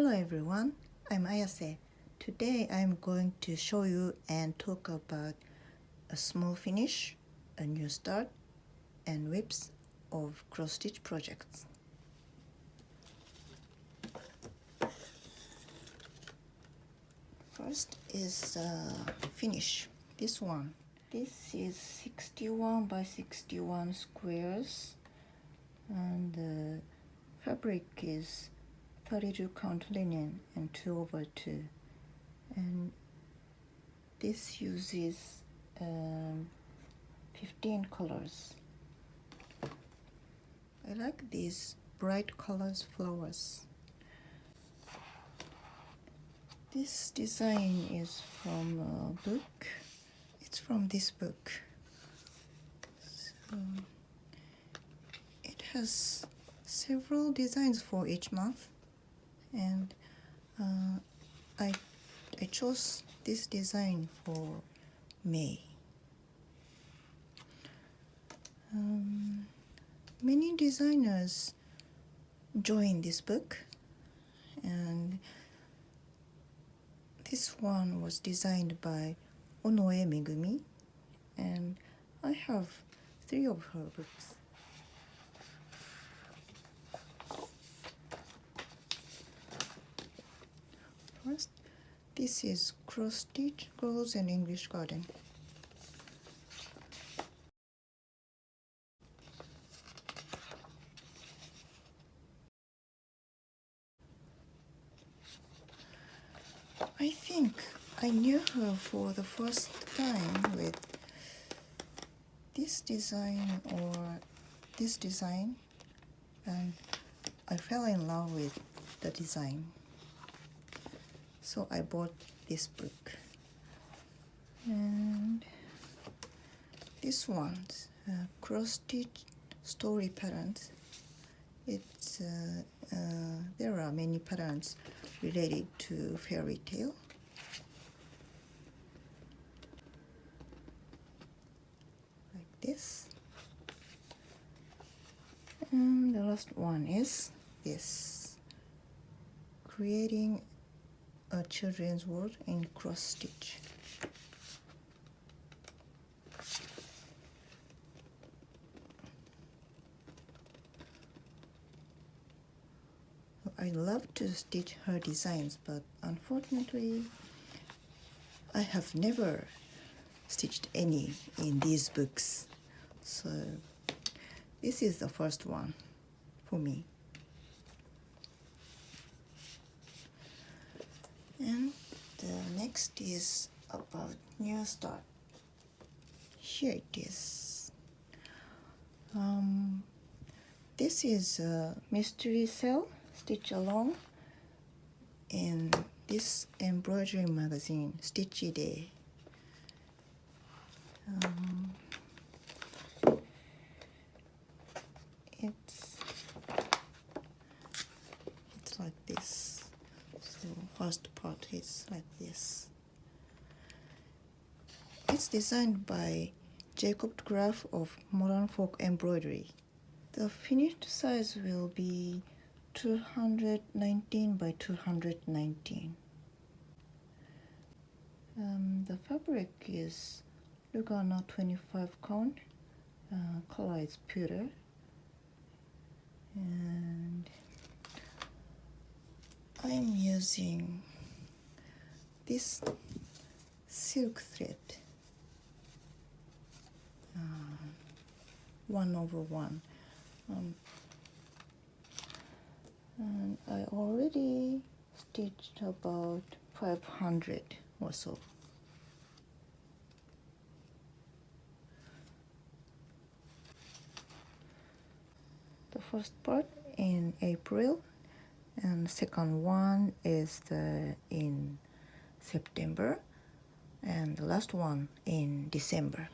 Hello everyone, I'm Ayase. Today I'm going to show you and talk about a small finish, a new start, and whips of cross-stitch projects. First is finish, this one. This is 61 by 61 squares and the fabric is 32 count linen and 2/2, and this uses 15 colors. I like these bright colors flowers. This design is from a book. It's from this book. So it has several designs for each month, and I chose this design for May. Many designers joined this book, and this one was designed by Onoe Megumi, and I have 3 of her books. First, this is Cross Stitch Girls and English Garden. I think I knew her for the first time with this design or this design, and I fell in love with the design. So I bought this book. And this one's cross stitch story patterns. It's there are many patterns related to fairy tale. Like this. And the last one is this. Creating a children's world in cross stitch. I love to stitch her designs, but unfortunately I have never stitched any in these books. So this is the first one for me. And the next is about new start. Here it is. This is a mystery cell stitch along in this embroidery magazine, Stitchy Day. It's like this. So first part is like this. It's designed by Jacob Graf of Modern Folk Embroidery. The finished size will be 219 by 219. The fabric is Lugana 25 count, color is pewter, and I'm using this silk thread, 1/1. And I already stitched about 500 or so. The first part in April, and the second one is in September, and the last one in December.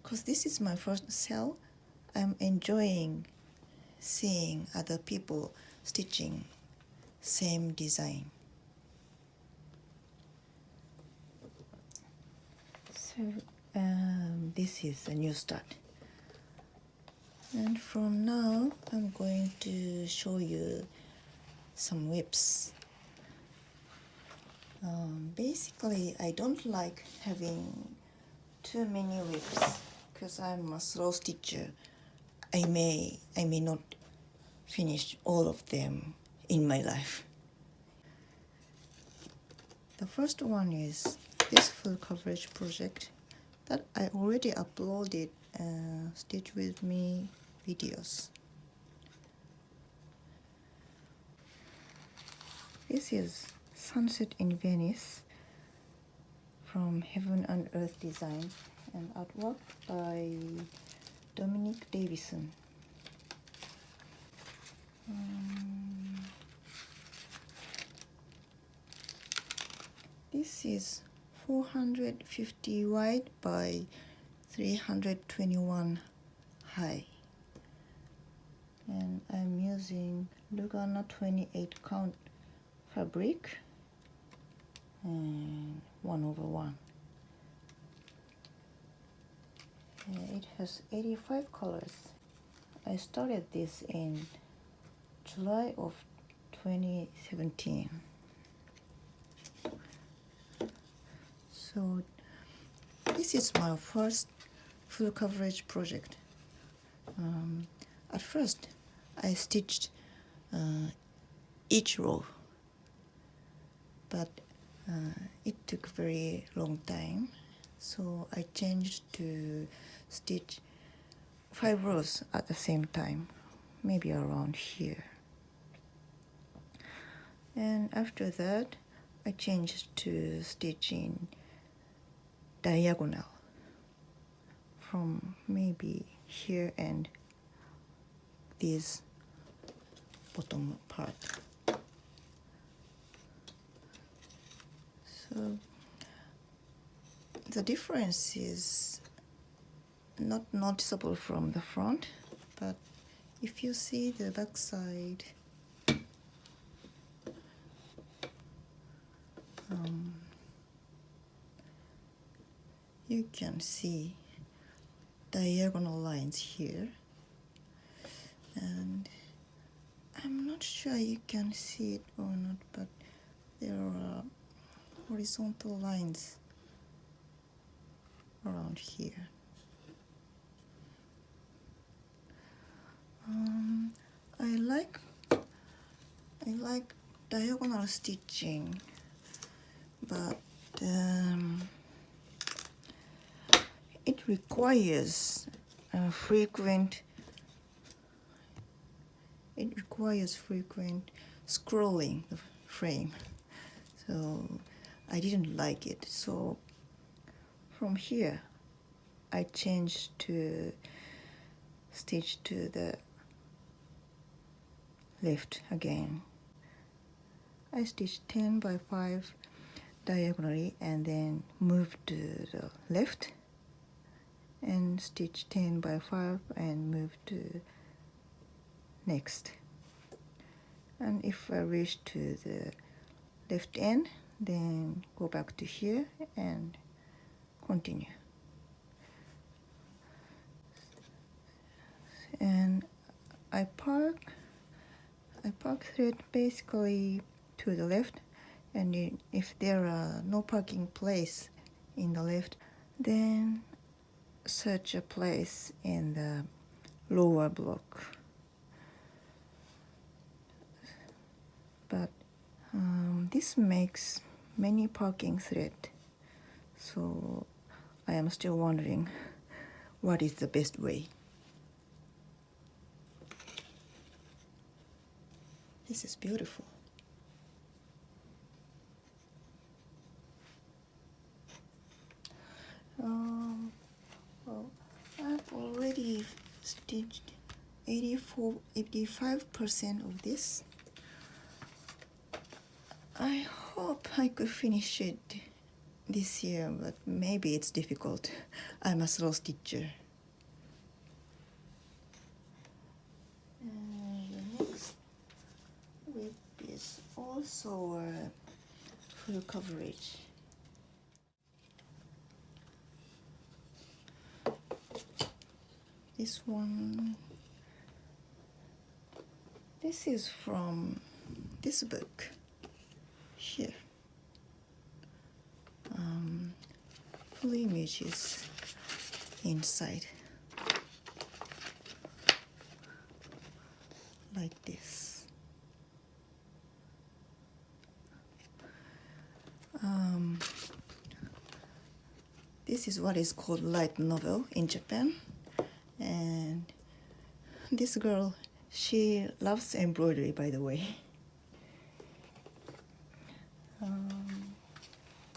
Because this is my first sale, I'm enjoying seeing other people stitching same design. So this is a new start. And from now I'm going to show you some whips. Basically, I don't like having too many whips because I'm a slow stitcher. I may not finish all of them in my life. The first one is this full coverage project that I already uploaded Stitch With Me videos. This is Sunset in Venice from Heaven and Earth Designs and artwork by Dominic Davison. This is 450 wide by 321 high. And I'm using Lugana 28 count fabric and 1/1. It has 85 colors. I started this in July of 2017. So this is my first full coverage project. At first, I stitched each row, but it took very long time, so I changed to stitch 5 rows at the same time, maybe around here. And after that, I changed to stitching diagonal from maybe here and this bottom part. So the difference is not noticeable from the front, but if you see the back side, you can see diagonal lines here, and I'm not sure you can see it or not, but there are horizontal lines around here. I like diagonal stitching, but it requires frequent scrolling the frame, so I didn't like it. So from here I changed to stitch to the left again. I stitched 10 by 5 diagonally and then moved to the left and stitch 10 by 5 and move to next. And if I reach to the left end, then go back to here and continue. And I park thread basically to the left, and if there are no parking place in the left, then search a place in the lower block. But this makes many parking thread, so I am still wondering what is the best way. This is beautiful. Well, I've already stitched 85% of this. I hope I could finish it this year, but maybe it's difficult. I'm a slow stitcher. And the next whip is also full coverage. This is from this book here. Full images inside, like this. This is what is called light novel in Japan, and this girl, she loves embroidery, by the way.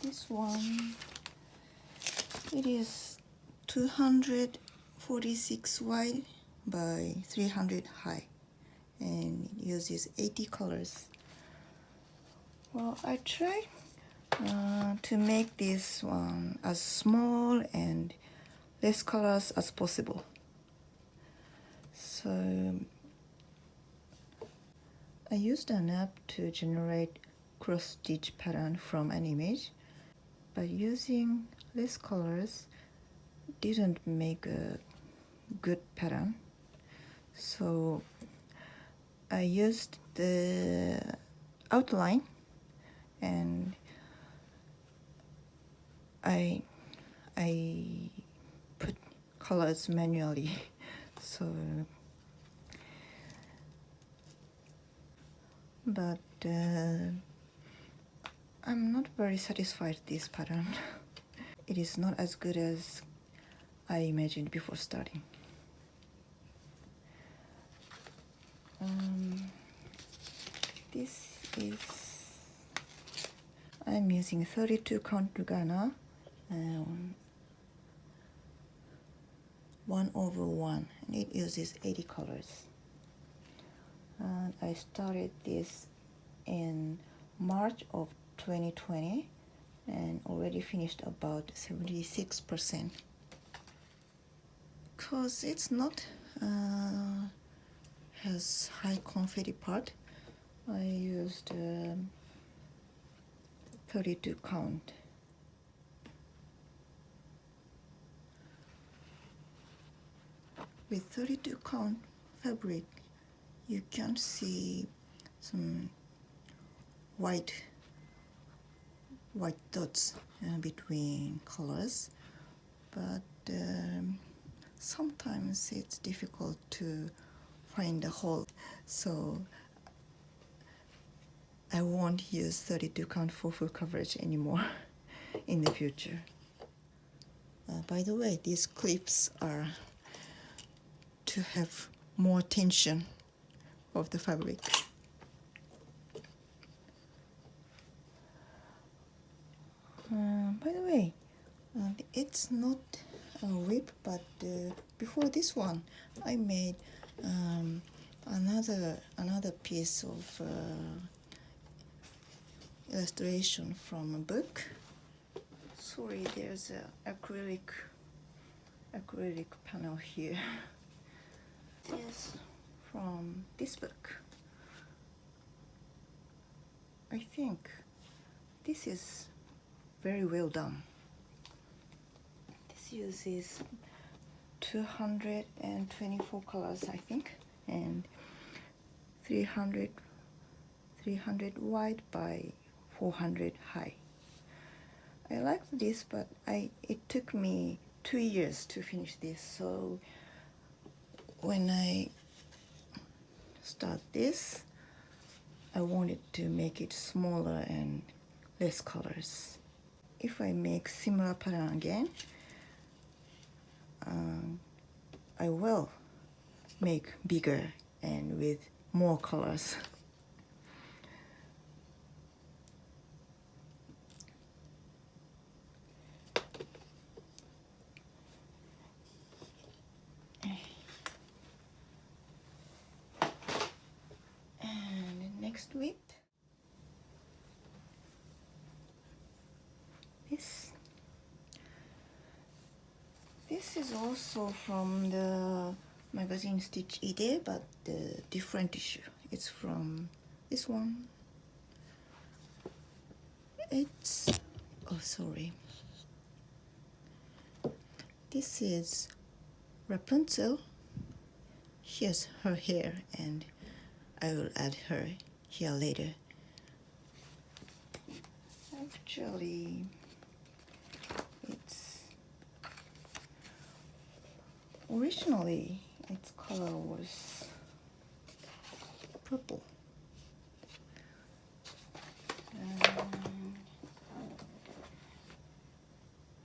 This one, it is 246 wide by 300 high, and it uses 80 colors. Well, I tried to make this one as small and less colors as possible. So I used an app to generate cross-stitch pattern from an image, but using less colors didn't make a good pattern. So I used the outline and I put colors manually. So, but I'm not very satisfied with this pattern. It is not as good as I imagined before starting. This is, I'm using 32 count Lugana, 1/1, and it uses 80 colors. And I started this in March of 2020 and already finished about 76%. Because it's not has high confetti part, I used 32 count. With 32 count fabric, you can see some white dots between colors, but sometimes it's difficult to find a hole, so I won't use 32 count for full coverage anymore in the future. By the way, these clips are to have more tension of the fabric. By the way, it's not a whip, but before this one, I made another piece of illustration from a book. Sorry, there's an acrylic panel here. Yes, from this book. I think this is very well done. This uses 224 colors, I think, and 300 wide by 400 high. I liked this, but it took me 2 years to finish this, so when I start this, I wanted to make it smaller and less colors. If I make similar pattern again, I will make bigger and with more colors. And next whip. This is also from the magazine Stitch Ide, but the different issue. It's from this one. It's, oh sorry. This is Rapunzel. Here's her hair, and I will add her here later. Actually, originally its color was purple.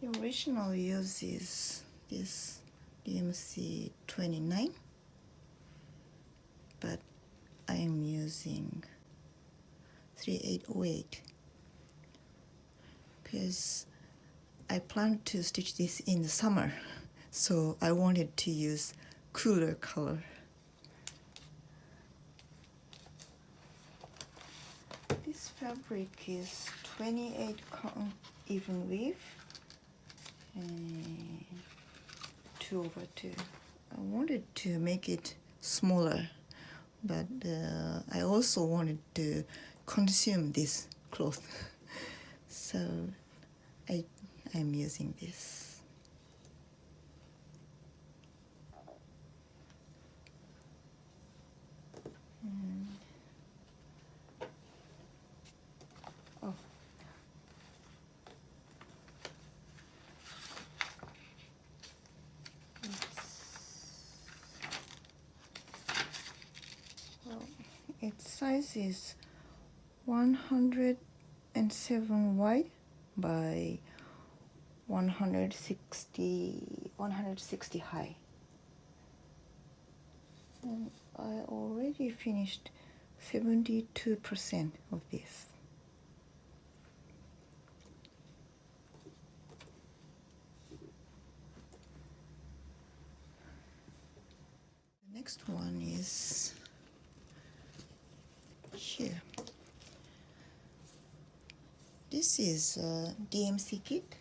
The original uses this DMC 29, but I am using 3808 because I plan to stitch this in the summer, so I wanted to use cooler color. This fabric is 28 count even weave and 2/2. I wanted to make it smaller, but I also wanted to consume this cloth, so I'm using this. Its size is 107 wide by 160 high. And I already finished 72% of this. The next one is here. This is a DMC kit.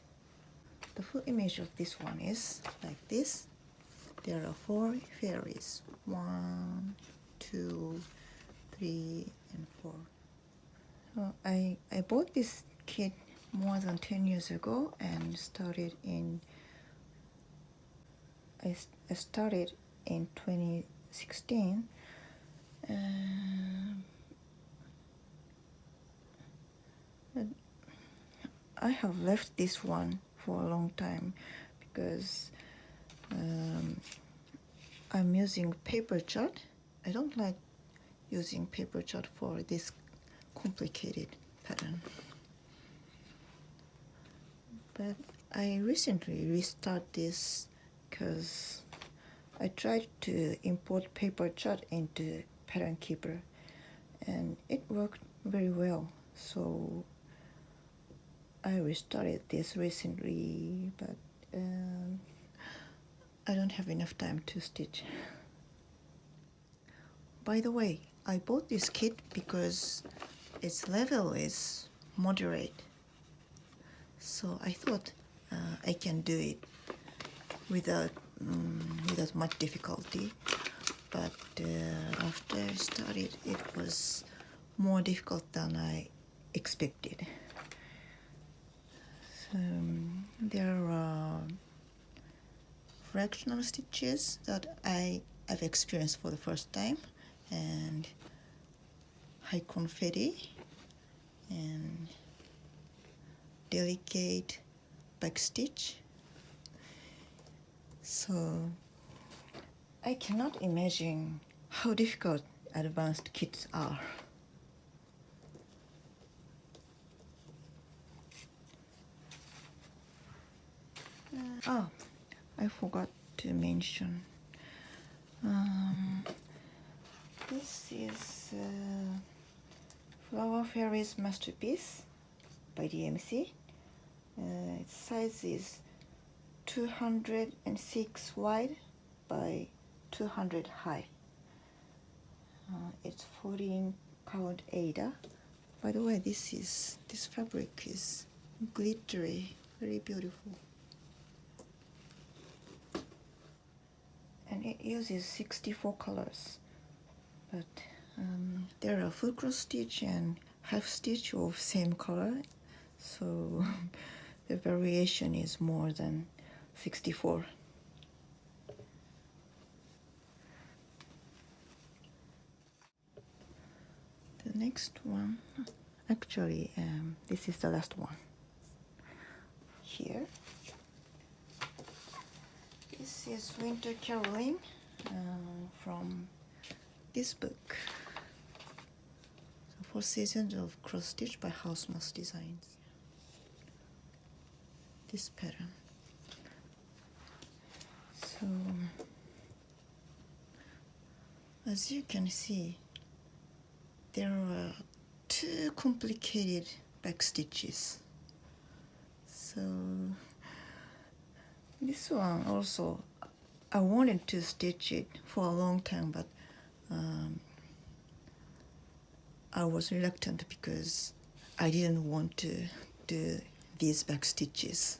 The full image of this one is like this. There are 4 fairies. 1, 2, 3, and 4. I bought this kit more than 10 years ago and started in 2016. I have left this one for a long time because I'm using paper chart. I don't like using paper chart for this complicated pattern. But I recently restarted this because I tried to import paper chart into Pattern Keeper and it worked very well. So I restarted this recently, but I don't have enough time to stitch. By the way, I bought this kit because its level is moderate. So I thought I can do it without much difficulty. But after I started, it was more difficult than I expected. So, there are fractional stitches that I've experienced for the first time, and high confetti and delicate back stitch. So I cannot imagine how difficult advanced kits are. I forgot to mention. This is Flower Fairies Masterpiece by DMC. Its size is 206 wide by 200 high. It's 14 count Aida. By the way, this fabric is glittery, very beautiful. And it uses 64 colors, but there are full cross stitch and half stitch of same color, so the variation is more than 64. The next one, actually, this is the last one. Here, this is Winter Caroling from this book. So 4 Seasons of Cross Stitch by Housemouse Designs. This pattern. So as you can see, there are 2 complicated back stitches. So this one also, I wanted to stitch it for a long time, but I was reluctant because I didn't want to do these back stitches.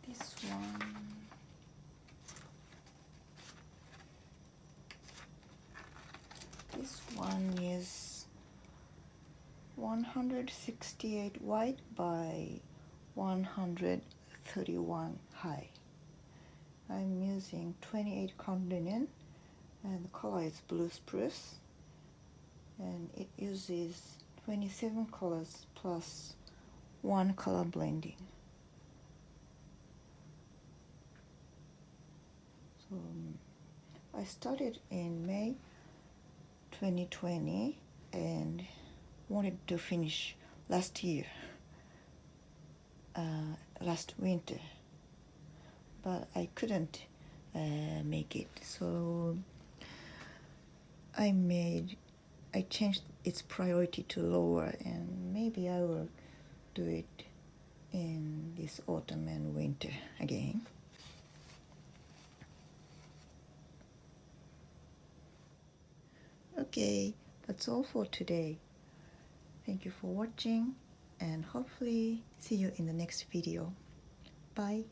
So this one is 168 wide by 131 high. I'm using 28 count linen, and the color is blue spruce, and it uses 27 colors plus 1 color blending. So I started in May 2020 and wanted to finish last year, last winter, but I couldn't make it. So I changed its priority to lower, and maybe I will do it in this autumn and winter again. Okay, that's all for today. Thank you for watching, and hopefully see you in the next video. Bye.